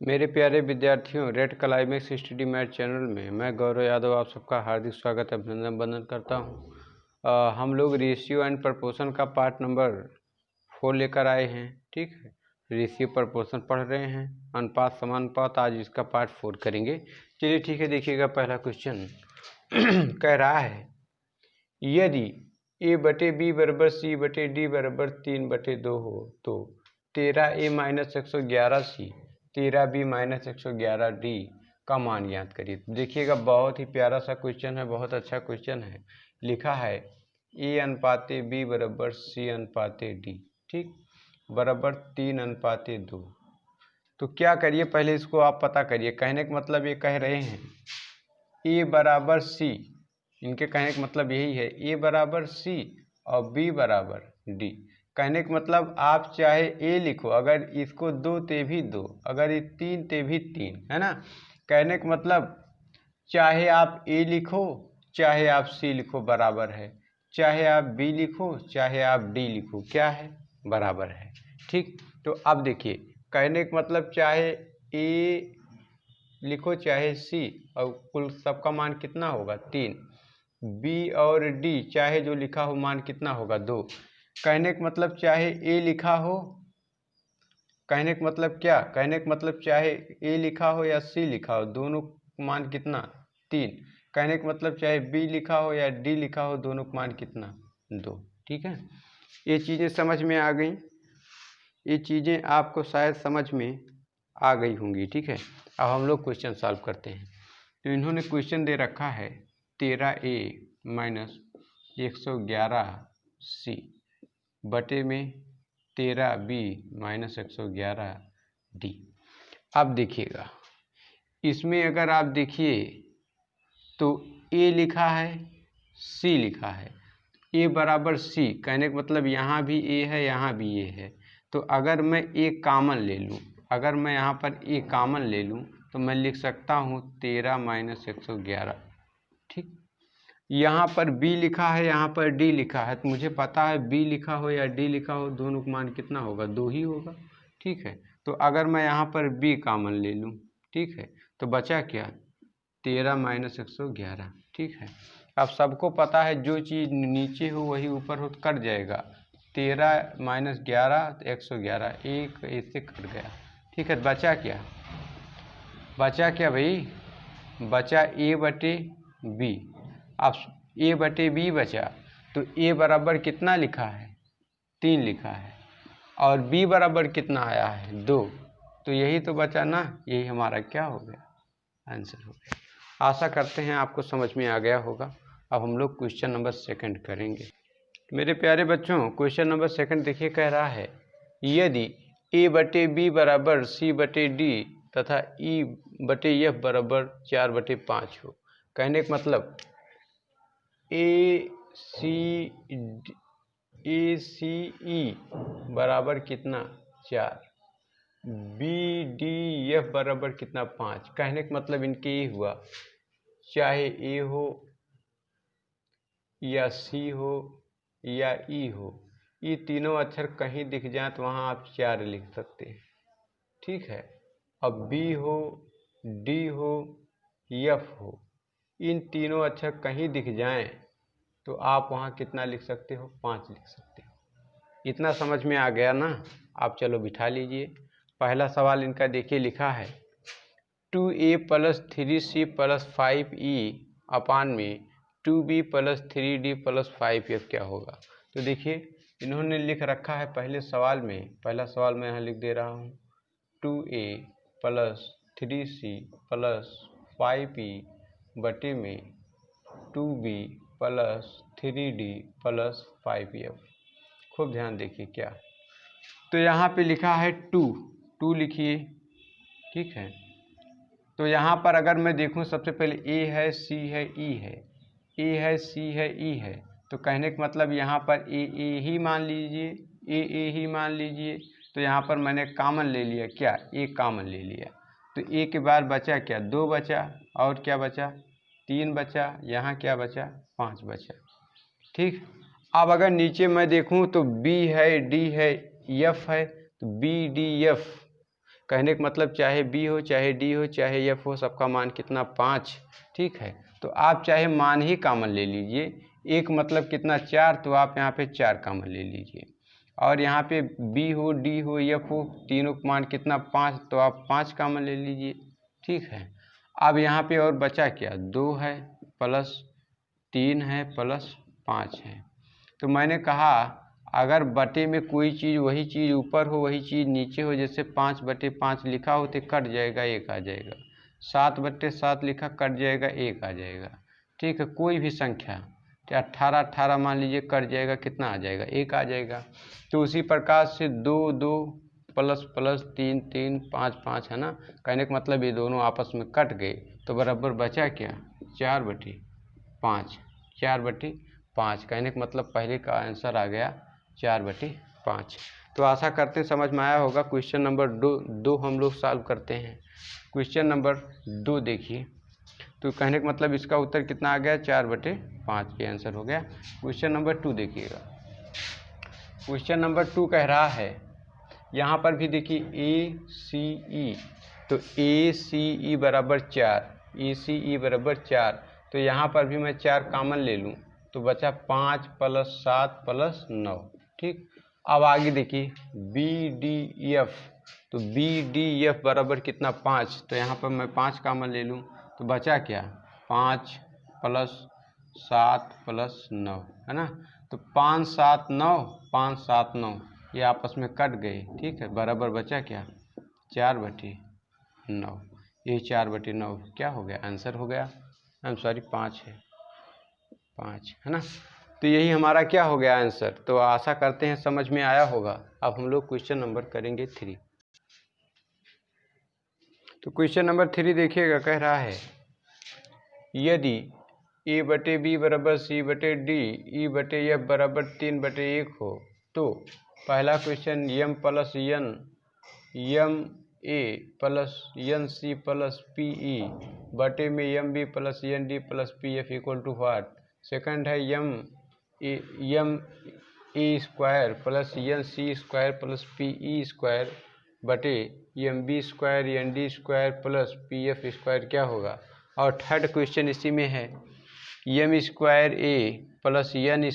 मेरे प्यारे विद्यार्थियों, red climax study math channel में मैं गौरव यादव आप सबका हार्दिक स्वागत अभिनंदन वंदन करता हूं। हम लोग रेशियो एंड प्रपोर्शन का पार्ट नंबर 4 लेकर आए हैं। ठीक है, रेशियो प्रपोर्शन पढ़ रहे हैं, अनुपात समानुपात। आज इसका पार्ट 4 करेंगे। चलिए ठीक है, देखिएगा पहला क्वेश्चन कह रहा है यदि a/b बराबर c/d बराबर 3/2 हो तो 13a-111c 13b-111d का मान ज्ञात करिए। देखिएगा बहुत ही प्यारा सा क्वेश्चन है, बहुत अच्छा क्वेश्चन है। लिखा है a/b बराबर c/d, ठीक, बराबर 3/2। तो क्या करिए, पहले इसको आप पता करिए। कहने का मतलब ये कह रहे हैं a बराबर c, इनके कहने का मतलब यही है a बराबर c और b बराबर d। कहने का मतलब आप चाहे a लिखो, अगर इसको 2 ते भी 2, अगर ये 3 ते भी 3, है ना। कहने का मतलब चाहे आप a लिखो चाहे आप c लिखो बराबर है, चाहे आप b लिखो चाहे आप d लिखो, क्या है, बराबर है। ठीक, तो अब देखिए कहने का मतलब चाहे a लिखो चाहे c, और कुल सबका मान कितना होगा 3। b और d चाहे जो लिखा हो मान कितना होगा 2। कहने का मतलब चाहे a लिखा हो, कहने का मतलब क्या, कहने का मतलब चाहे a लिखा हो या c लिखा हो, दोनों मान कितना 3। कहने का मतलब चाहे b लिखा हो या d लिखा हो, दोनों का मान कितना 2। ठीक है, ये चीज़ें समझ में आ गई, ये चीज़ें आपको शायद समझ में आ गई होंगी। ठीक है, अब हम लोग क्वेश्चन सॉल्व करते हैं। तो इन्होंने क्वेश्चन दे रखा है 13a-111c बटे में 13b-111d। अब देखिएगा इसमें अगर आप देखिए तो a लिखा है c लिखा है, a बराबर c, कहने का मतलब यहाँ भी a है यहाँ भी a है। तो अगर मैं a कामन ले लूँ, अगर मैं यहाँ पर a कामन ले लूँ तो मैं लिख सकता हूँ 13-111। ठीक, यहाँ पर b लिखा है यहाँ पर d लिखा है, तो मुझे पता है b लिखा हो या d लिखा हो दोनों का मान कितना होगा 2 ही होगा। ठीक है, तो अगर मैं यहाँ पर b कामन ले लूँ, ठीक है, तो बचा क्या 13-111। ठीक है, अब सबको पता है जो चीज़ नीचे हो वही ऊपर हो तो कट जाएगा। 13-11 एक इससे कट गया। ठीक है, बचा क्या, बचा क्या भाई, बचा a बटे b। अब a बटे b बचा तो a बराबर कितना लिखा है 3 लिखा है, और b बराबर कितना आया है 2। तो यही तो बचा ना, यही हमारा क्या हो गया, आंसर हो गया। आशा करते हैं आपको समझ में आ गया होगा। अब हम लोग क्वेश्चन नंबर 2 करेंगे। मेरे प्यारे बच्चों, क्वेश्चन नंबर 2 देखिए कह रहा है यदि a बटे b बराबर c बटे d तथा e बटे f बराबर 4/5 हो। कहने का मतलब a c e बराबर कितना 4, b d f बराबर कितना 5। कहने का मतलब इनके ये हुआ चाहे a हो या c हो या e हो, ये तीनों अक्षर कहीं दिख जाए तो वहाँ आप 4 लिख सकते हैं। ठीक है, अब b हो d हो f हो, इन तीनों अक्षर कहीं दिख जाएं तो आप वहाँ कितना लिख सकते हो 5 लिख सकते हो। इतना समझ में आ गया ना। आप चलो बिठा लीजिए। पहला सवाल इनका देखिए लिखा है 2a + 3c + 5e अपान में 2b + 3d + 5f क्या होगा। तो देखिए इन्होंने लिख रखा है पहले सवाल में, पहला सवाल मैं यहाँ लिख दे रहा हूँ 2a + 3c + 5e बटे में 2b + 3d + 5f। खूब ध्यान देखिए क्या, तो यहाँ पे लिखा है 2 लिखिए। ठीक है, तो यहाँ पर अगर मैं देखूँ सबसे पहले a है c है e है, a है c है e है, तो कहने का मतलब यहाँ पर a ही मान लीजिए, a ही मान लीजिए। तो यहाँ पर मैंने कामन ले लिया, क्या a कामन ले लिया, तो a के बाद बचा क्या 2 बचा, और क्या बचा 3 बचा, यहाँ क्या बचा 5 बचा। ठीक, अब अगर नीचे मैं देखूँ तो b है d है f है, तो b d f कहने का मतलब चाहे बी हो, चाहे डी हो, चाहे एफ हो, सबका मान कितना 5। ठीक है, तो आप चाहे मान ही कॉमन ले लीजिए, एक मतलब कितना 4, तो आप यहाँ पे 4 कॉमन ले लीजिए। और यहाँ पे बी हो, डी हो, एफ हो, तीनों का मान कितना 5, तो आप 5 कॉमन ले लीजिए। ठीक है, अब यहाँ पे और बचा क्या, 2 है प्लस 3 है प्लस 5 है। तो मैंने कहा अगर बटे में कोई चीज़ वही चीज़ ऊपर हो वही चीज़ नीचे हो, जैसे 5/5 लिखा हो तो कट जाएगा 1 आ जाएगा, 7/7 लिखा कट जाएगा 1 आ जाएगा। ठीक है, कोई भी संख्या तो 18 मान लीजिए कट जाएगा, कितना आ जाएगा 1 आ जाएगा। तो उसी प्रकार से 2 2 प्लस प्लस 3 3 5 5 है ना, कहने का मतलब ये दोनों आपस में कट गए, तो बराबर बचा क्या 4/5, 4/5। कहने का मतलब पहले का आंसर आ गया 4/5। तो आशा करते हैं समझ में आया होगा। क्वेश्चन नंबर 2 हम लोग सॉल्व करते हैं। क्वेश्चन नंबर 2 देखिए, तो कहने का मतलब इसका उत्तर कितना आ गया 4/5 के आंसर हो गया। क्वेश्चन नंबर 2 देखिएगा, क्वेश्चन नंबर 2 कह रहा है, यहाँ पर भी देखिए ACE, तो ACE बराबर 4, ACE बराबर 4, तो यहाँ पर भी मैं 4 कॉमन ले लूँ तो बचा 5 + 7 + 9। ठीक, अब आगे देखिए BDF, तो BDF बराबर कितना 5, तो यहाँ पर मैं 5 कॉमन ले लूँ तो बचा क्या 5 + 7 + 9 है ना, तो 5 7 9, 5 7 9 ये आपस में कट गए। ठीक है, बराबर बचा क्या 4/9, ये 4/9 क्या हो गया आंसर हो गया, आई एम सॉरी 5 है, 5 है ना। तो यही हमारा क्या हो गया आंसर। तो आशा करते हैं समझ में आया होगा। अब हम लोग क्वेश्चन नंबर करेंगे 3। तो क्वेश्चन नंबर 3 देखिएगा, कह रहा है यदि A/B बराबर C/D, E/F बराबर 3/1 हो तो पहला question m + n ma + nc + pe बटे में mb + nd + pf equal to what. Second है ma² + nc² + pe² बटे mb² nd² + pf² क्या होगा। और थर्ड क्वेश्चन इसी में है m² a + n² +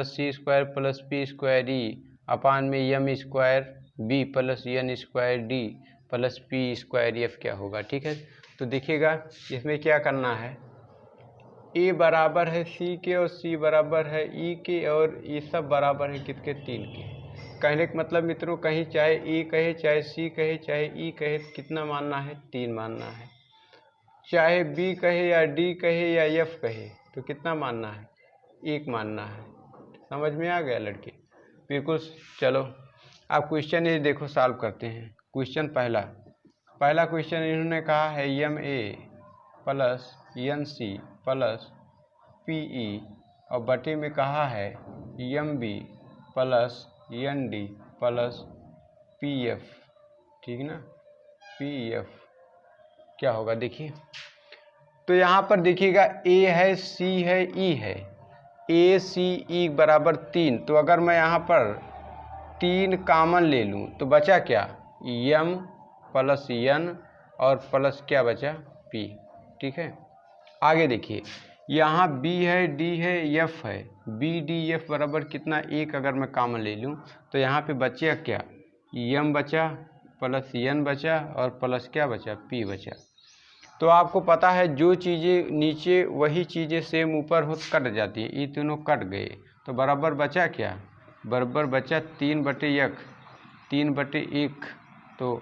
c² + p² e अपान में m² b + n² d + p² f क्या होगा। ठीक है, तो देखिएगा इसमें क्या करना है, a बराबर है c के और c बराबर है e के और ये सब बराबर है किसके 3 के। कहने का मतलब मित्रों कहीं चाहे a कहे चाहे c कहे चाहे e कहे कितना मानना है 3 मानना है, चाहे b कहे या d कहे या f कहे तो कितना मानना है 1 मानना है। समझ में आ गया लड़के, बिल्कुल। चलो अब क्वेश्चन ये देखो सॉल्व करते हैं। क्वेश्चन पहला क्वेश्चन इन्होंने कहा है ma + nc + pe और बटे में कहा है mb + nd + pf। ठीक ना, pf क्या होगा देखिए। तो यहाँ पर देखिएगा a है c है e है, ACE बराबर 3, तो अगर मैं यहाँ पर 3 कॉमन ले लूँ तो बचा क्या m + n और प्लस क्या बचा p। ठीक है, आगे देखिए यहाँ b है d है f है, BDF बराबर कितना 1 अगर मैं कॉमन ले लूँ तो यहाँ पे बचे क्या m बचा + n बचा और प्लस क्या बचा p बचा। तो आपको पता है जो चीज़ें नीचे वही चीज़ें सेम ऊपर हो कट जाती है, ये तीनों कट गए तो बराबर बचा क्या, बराबर बचा 3/1, 3/1। तो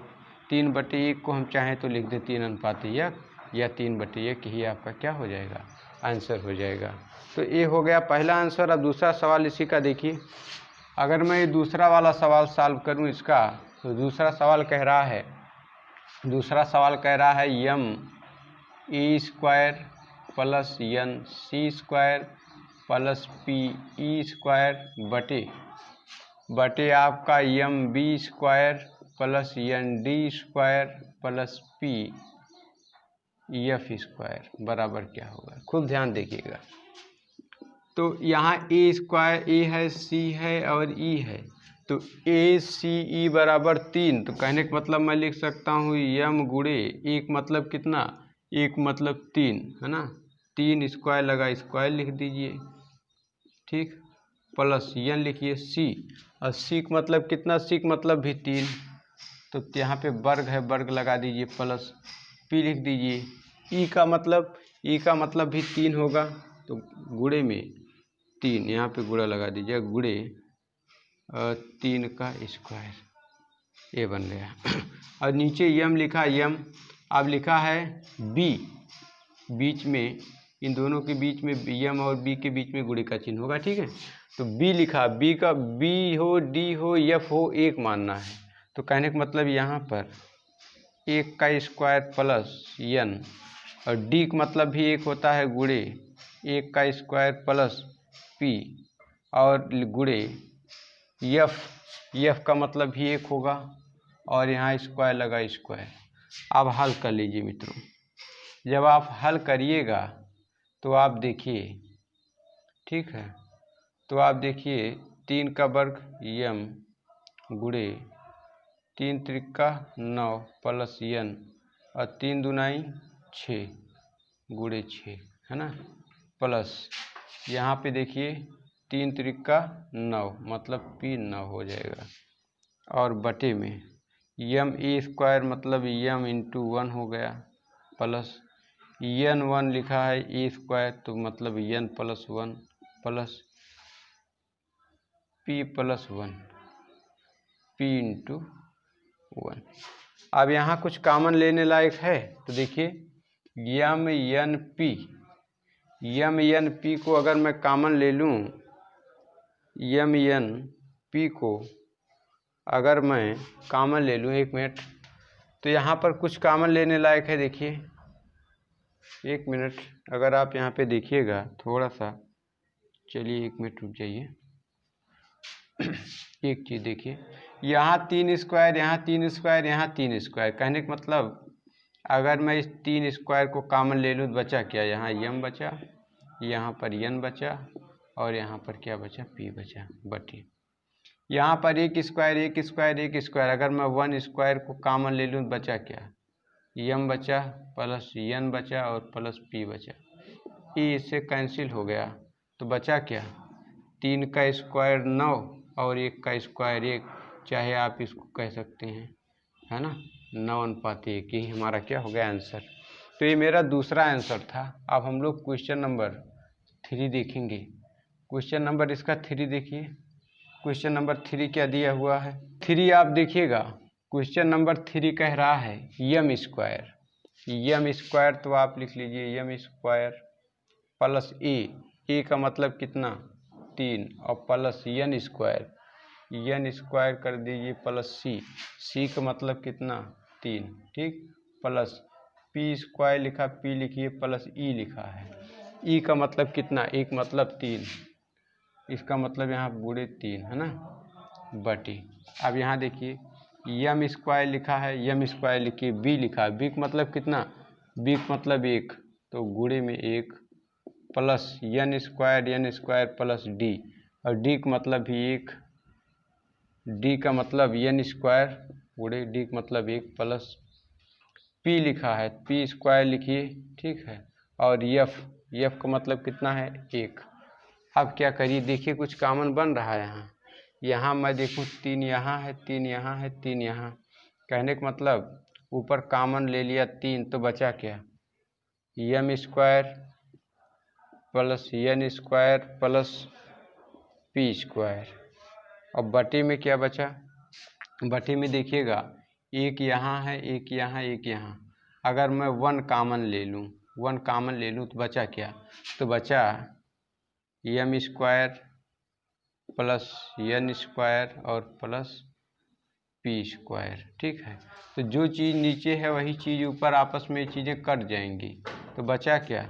3/1 को हम चाहें तो लिख दे 3:1 या 3/1 ही आपका क्या हो जाएगा आंसर हो जाएगा। तो ये हो गया पहला आंसर। अब दूसरा सवाल इसी का देखिए, अगर मैं ये दूसरा वाला सवाल सॉल्व करूँ इसका, तो दूसरा सवाल कह रहा है m e² + nc² + pe² बटे आपका mb² + nd² + pf² बराबर क्या होगा, खूब ध्यान देखिएगा। तो यहाँ a² a है c है और e है, तो ए सी ई बराबर 3, तो कहने का मतलब मैं लिख सकता हूँ यम गुणे एक मतलब कितना, एक मतलब 3 है ना, 3 स्क्वायर लगा स्क्वायर लिख दीजिए, ठीक, प्लस यन लिखिए सी, और सी का मतलब कितना, सी का मतलब भी 3, तो यहाँ पे वर्ग है वर्ग लगा दीजिए, प्लस पी लिख दीजिए। ई का मतलब भी 3 होगा, तो गुणे में 3 यहाँ पे गुणा लगा दीजिए, गुणे 3 का स्क्वायर, ये बन गया। और नीचे यम लिखा, यम अब लिखा है बी, बीच में इन दोनों के बीच में यम और बी के बीच में गुणे का चिन्ह होगा, ठीक है। तो बी लिखा, बी का बी हो डी हो एफ हो एक मानना है, तो कहने का मतलब यहाँ पर 1 का स्क्वायर प्लस यन, और डी का मतलब भी एक होता है गुणे 1 का स्क्वायर प्लस पी, और गुणे यफ का मतलब भी एक होगा, और यहाँ स्क्वायर लगा स्क्वायर। अब हल कर लीजिए मित्रों, जब आप हल करिएगा तो आप देखिए, ठीक है, तो आप देखिए 3 का वर्ग यम गुणे 3 त्रिका 9 प्लस यन, और 3 दूनाई 6 गुणे 6 है ना, प्लस यहाँ पे देखिए 3 त्रिका 9 मतलब पी 9 हो जाएगा, और बटे में यम ए स्क्वायर मतलब यम इंटू 1 हो गया, प्लस यन 1 लिखा है ए स्क्वायर तो मतलब n plus 1 plus p plus 1 p into 1। अब यहाँ कुछ कॉमन लेने लायक है, तो देखिए यम एन पी को अगर मैं कॉमन ले लूँ, यम एन पी को अगर मैं कॉमन ले लूँ, 1 मिनट, तो यहाँ पर कुछ कॉमन लेने लायक है। देखिए 1 मिनट, अगर आप यहाँ पे देखिएगा थोड़ा सा, चलिए 1 मिनट रुक जाइए। एक चीज़ देखिए, यहाँ 3 स्क्वायर, यहाँ 3 स्क्वायर, यहाँ 3 स्क्वायर, कहने का मतलब अगर मैं इस 3 स्क्वायर को कॉमन ले लूँ तो बचा क्या, यहाँ यम बचा, यहाँ पर यन बचा, और यहाँ पर क्या बचा, पी बचा, बटे यहाँ पर एक स्क्वायर, अगर मैं 1 स्क्वायर को कॉमन ले लूँ तो बचा क्या, यम बचा प्लस यन बचा और प्लस पी बचा, ये इससे कैंसिल हो गया, तो बचा क्या, 3 का स्क्वायर 9 और 1 का स्क्वायर 1, चाहे आप इसको कह सकते हैं, है ना, 9:1, यही हमारा क्या हो गया आंसर। तो ये मेरा दूसरा आंसर था। अब हम लोग क्वेश्चन नंबर 3 देखेंगे। क्वेश्चन नंबर इसका 3 देखिए, क्वेश्चन नंबर 3 क्या दिया हुआ है, 3 आप देखिएगा, क्वेश्चन नंबर 3 कह रहा है यम स्क्वायर, तो आप लिख लीजिए यम स्क्वायर प्लस ए का मतलब कितना 3, और प्लस यन स्क्वायर कर दीजिए प्लस सी का मतलब कितना 3, ठीक, प्लस पी स्क्वायर लिखा, पी लिखिए प्लस ई लिखा है, ई का मतलब कितना, एक मतलब 3, इसका मतलब यहाँ गुणे 3 है ना, बटी। अब यहाँ देखिए यम स्क्वायर लिखा है, यम स्क्वायर लिखिए, बी लिखा है, बी का मतलब कितना, बी का मतलब 1, तो गुणे में 1 प्लस यन स्क्वायर प्लस डी, और डी का मतलब भी 1, डी का मतलब यन स्क्वायर गुणे डी का मतलब 1 प्लस पी लिखा है, पी स्क्वायर लिखिए, ठीक है, और यफ का मतलब कितना है 1। अब क्या करिए, देखिए कुछ कॉमन बन रहा है, यहाँ मैं देखूँ 3 यहाँ है, 3 यहाँ है, 3 यहाँ, कहने का मतलब ऊपर कॉमन ले लिया 3, तो बचा क्या, यम स्क्वायर प्लस यन स्क्वायर प्लस पी स्क्वायर, और बटे में क्या बचा, बटे में देखिएगा एक यहाँ है, एक यहाँ, एक यहाँ, अगर मैं 1 कॉमन ले लूँ तो बचा क्या, तो बचा यम स्क्वायर प्लस यन स्क्वायर और प्लस पी स्क्वायर, ठीक है। तो जो चीज़ नीचे है वही चीज़ ऊपर, आपस में चीज़ें कट जाएंगी, तो बचा क्या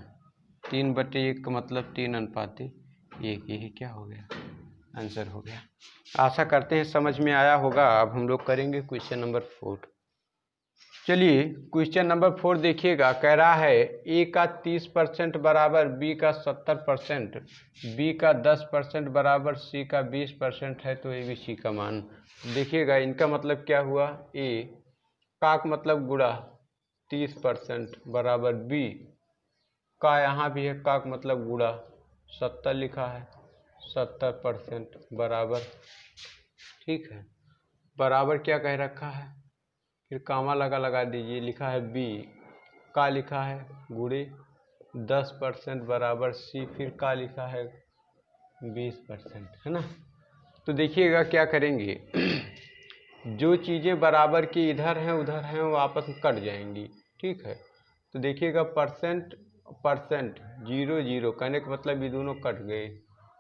3/1 का मतलब 3:1, यही क्या हो गया, आंसर हो गया। आशा करते हैं समझ में आया होगा। अब हम लोग करेंगे क्वेश्चन नंबर 4। चलिए क्वेश्चन नंबर 4 देखिएगा। कह रहा है ए का 30% बराबर बी का 70%, बी का 10% बराबर सी का 20% है, तो ए बी सी का मान। देखिएगा इनका मतलब क्या हुआ, ए का मतलब गुणा 30% बराबर बी का, यहाँ भी है का मतलब गुणा 70 लिखा है, 70% बराबर, ठीक है, बराबर क्या कह रखा है, फिर कामा लगा दीजिए, लिखा है बी का लिखा है गुणे 10% बराबर सी, फिर का लिखा है 20%, है ना। तो देखिएगा क्या करेंगे जो चीज़ें बराबर की इधर हैं उधर हैं वो आपस में कट जाएंगी, ठीक है। तो देखिएगा परसेंट परसेंट 0 0 कहने का मतलब ये दोनों कट गए,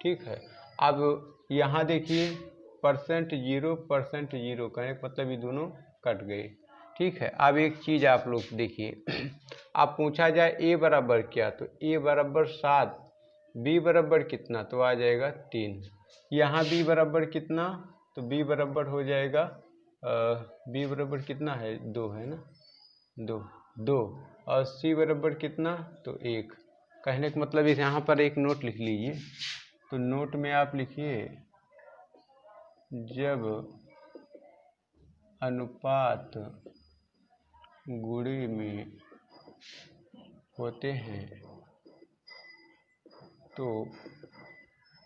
ठीक है। अब यहाँ देखिए परसेंट 0 कहने का मतलब ये दोनों कट गए, ठीक है। अब एक चीज़ आप लोग देखिए आप पूछा जाए ए बराबर क्या, तो ए बराबर 7, बी बराबर कितना, तो आ जाएगा 3। यहाँ बी बराबर कितना, तो बी बराबर हो जाएगा बी बराबर कितना है 2, है ना, 2 और सी बराबर कितना, तो 1। कहने का मतलब इस यहाँ पर एक नोट लिख लीजिए। तो नोट में आप लिखिए जब अनुपात गुणे में होते हैं तो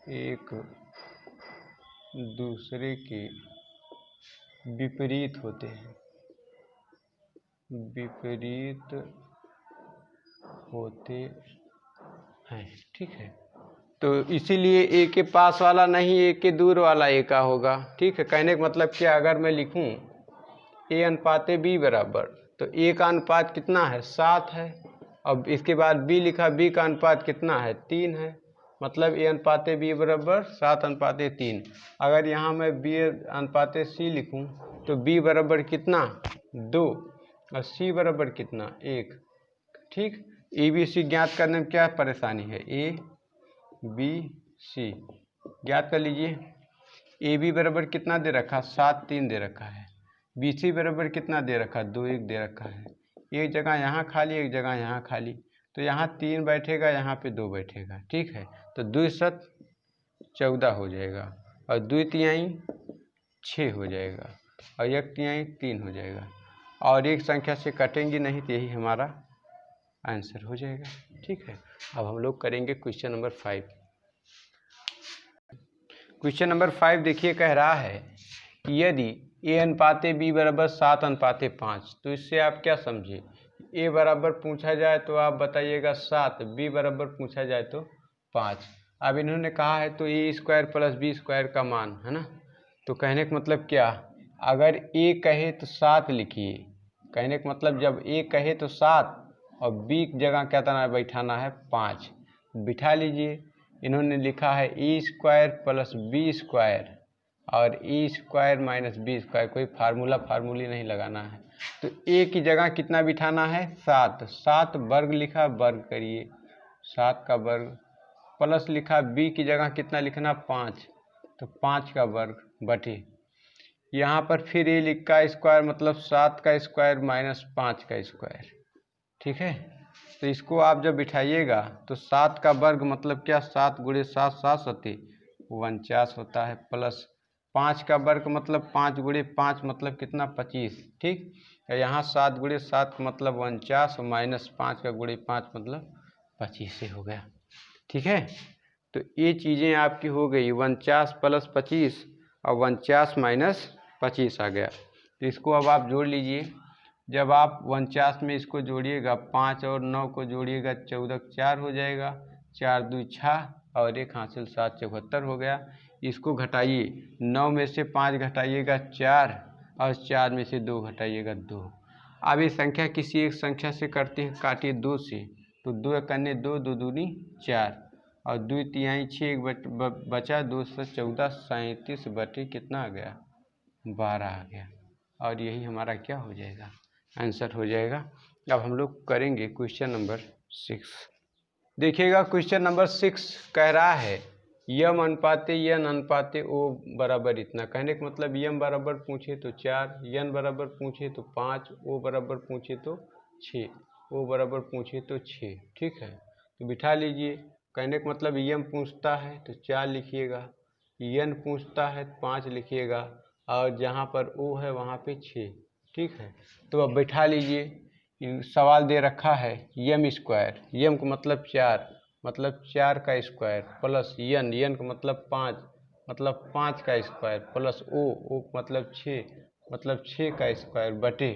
एक दूसरे के विपरीत होते हैं, विपरीत होते हैं, ठीक है। तो इसीलिए ए के पास वाला नहीं ए के दूर वाला ए का होगा, ठीक है। कहने का मतलब क्या, अगर मैं लिखूं ए अनुपात बी बराबर, तो ए का अनुपात कितना है 7 है, अब इसके बाद बी लिखा, बी का अनुपात कितना है 3 है, मतलब ए अनुपात बी बराबर 7:3। अगर यहाँ मैं बी अनुपात सी लिखूं तो बी बराबर कितना 2 और सी बराबर कितना 1, ठीक। ए बी सी ज्ञात करने में क्या परेशानी है, ए बी सी ज्ञात कर लीजिए। ए बी बराबर कितना दे रखा 7 3 दे रखा है, बी सी बराबर कितना दे रखा 2 1 दे रखा है, एक जगह यहाँ खाली एक जगह यहाँ खाली, तो यहाँ 3 बैठेगा यहाँ पे 2 बैठेगा, ठीक है। तो 2 7 14 हो जाएगा और 2 तिहाई 6 हो जाएगा और 1 तिहाई 3 हो जाएगा, और एक संख्या से कटेंगी नहीं, तो यही हमारा आंसर हो जाएगा, ठीक है। अब हम लोग करेंगे क्वेश्चन नंबर 5। क्वेश्चन नंबर 5 देखिए, कह रहा है कि यदि ए अनुपात बी बराबर 7:5, तो इससे आप क्या समझे, ए बराबर पूछा जाए तो आप बताइएगा 7, बी बराबर पूछा जाए तो 5। अब इन्होंने कहा है तो ए स्क्वायर प्लस बी स्क्वायर का मान, है ना। तो कहने का मतलब क्या, अगर ए कहे तो 7 लिखिए, कहने का मतलब जब ए कहे तो 7 और बी जगह क्या करना है बैठाना है 5, बिठा लीजिए। इन्होंने लिखा है ए स्क्वायर प्लस बी स्क्वायर और ए स्क्वायर माइनस बी स्क्वायर, कोई फार्मूली नहीं लगाना है। तो ए की जगह कितना बिठाना है 7, 7 वर्ग लिखा, वर्ग करिए 7 का वर्ग, प्लस लिखा बी की जगह कितना लिखना 5, तो 5 का वर्ग बटे यहाँ पर फिर ए लिखा स्क्वायर मतलब 7 का स्क्वायर माइनस 5 का स्क्वायर, ठीक है। तो इसको आप जब बिठाइएगा तो 7 का वर्ग मतलब क्या 7 गुणे 7 7 सती 49 होता है, प्लस 5 का वर्ग मतलब 5 गुणे 5 मतलब कितना 25, ठीक। यहाँ 7 गुणे 7 मतलब 49 माइनस 5 का गुणे 5 मतलब 25 से हो गया, ठीक है। तो ये चीज़ें आपकी हो गई 49 प्लस 25 और 49 माइनस 25 आ गया। तो इसको अब आप जोड़ लीजिए, जब आप 49 में इसको जोड़िएगा 5 और 9 को जोड़िएगा 14 4 हो जाएगा, 4 2 6 और 1 हासिल 7 74 हो गया। इसको घटाइए, 9 में से 5 घटाइएगा 4 और 4 में से 2 घटाइएगा 2। अब ये संख्या किसी एक संख्या से करते हैं, काटिए 2 से, तो 2 करने 2 2 दूनी 4 और 2 तिहाई 6 बचा 2 से 14 37 बटे कितना आ गया 12 आ गया, और यही हमारा क्या हो जाएगा आंसर हो जाएगा। अब हम लोग करेंगे क्वेश्चन नंबर 6। देखिएगा क्वेश्चन नंबर 6 कह रहा है यम अनुपाते यन अनुपाते ओ बराबर इतना, कहने का मतलब यम बराबर पूछे तो 4, यन बराबर पूछे तो 5, ओ बराबर पूछे तो 6, ओ बराबर पूछे तो 6। ठीक है, तो बिठा लीजिए। कहने का मतलब यम पूछता है तो 4 लिखिएगा, यन पूछता है 5 लिखिएगा, और जहाँ पर ओ है वहाँ पे 6। ठीक है, तो अब बैठा लीजिए। सवाल दे रखा है यम स्क्वायर, यम का मतलब 4, मतलब 4 का स्क्वायर, प्लस यन, यन का मतलब 5, मतलब 5 का स्क्वायर, प्लस ओ का मतलब 6, मतलब 6 का स्क्वायर, बटे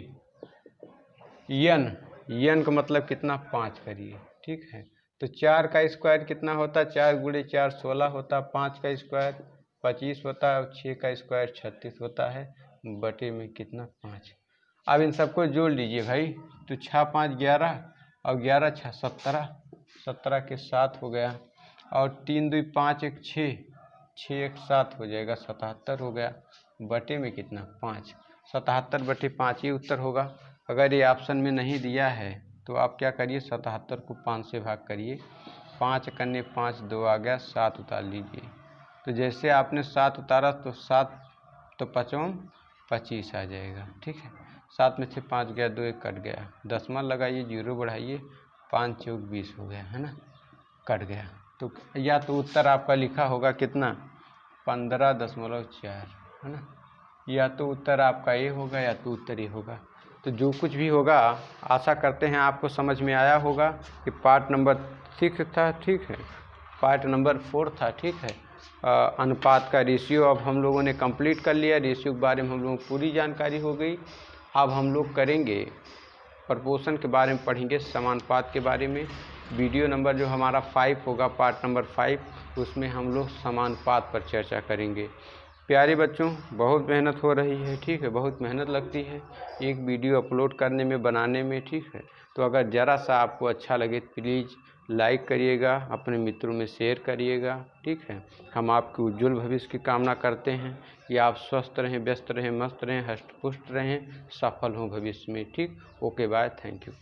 यन, यन का मतलब कितना 5 करिए। ठीक है, तो 4 का स्क्वायर कितना होता, 4 गुणे 4 16 होता, 5 का स्क्वायर 25 होता है, और 6 का स्क्वायर 36 होता है, बटे में कितना 5। अब इन सबको जोड़ लीजिए भाई, तो 6 5 11, और 11 6 17, 17 के 7 हो गया, और 3 2 5 1 6, 6 1 7 हो जाएगा, 77 हो गया, बटे में कितना 5। 77 बटे 5 ही उत्तर होगा। अगर ये ऑप्शन में नहीं दिया है तो आप क्या करिए, 77 को 5 से भाग करिए, 5 कन्ने 5 2 आ गया, 7 उतार लीजिए। तो जैसे आपने 7 उतारा तो 7 तो 5 25 आ जाएगा। ठीक है, 7 में से 5 गया, 2 1 कट गया, दशमलव लगाइए, 0 बढ़ाइए, 5 चौक 20 हो गया, है ना, कट गया। तो या तो उत्तर आपका लिखा होगा कितना 15.4, है ना, या तो उत्तर आपका ये होगा या तो उत्तर ये होगा। तो जो कुछ भी होगा, आशा करते हैं आपको समझ में आया होगा कि पार्ट नंबर 6 था। ठीक है, पार्ट नंबर 4 था। ठीक है, अनुपात का रेशियो अब हम लोगों ने कंप्लीट कर लिया, रेशियो के बारे में हम लोगों को पूरी जानकारी हो गई। अब हम लोग करेंगे प्रपोर्शन के बारे में, पढ़ेंगे समानुपात के बारे में। वीडियो नंबर जो हमारा 5 होगा, पार्ट नंबर 5, उसमें हम लोग समानुपात पर चर्चा करेंगे। प्यारे बच्चों, बहुत मेहनत हो रही है। ठीक है, बहुत मेहनत लगती है एक वीडियो अपलोड करने में, बनाने में। ठीक है, तो अगर ज़रा सा आपको अच्छा लगे प्लीज़ लाइक करिएगा, अपने मित्रों में शेयर करिएगा। ठीक है, हम आपके उज्जवल भविष्य की कामना करते हैं कि आप स्वस्थ रहें, व्यस्त रहें, मस्त रहें, हष्ट पुष्ट रहें, सफल हों भविष्य में। ठीक, ओके बाय, थैंक यू।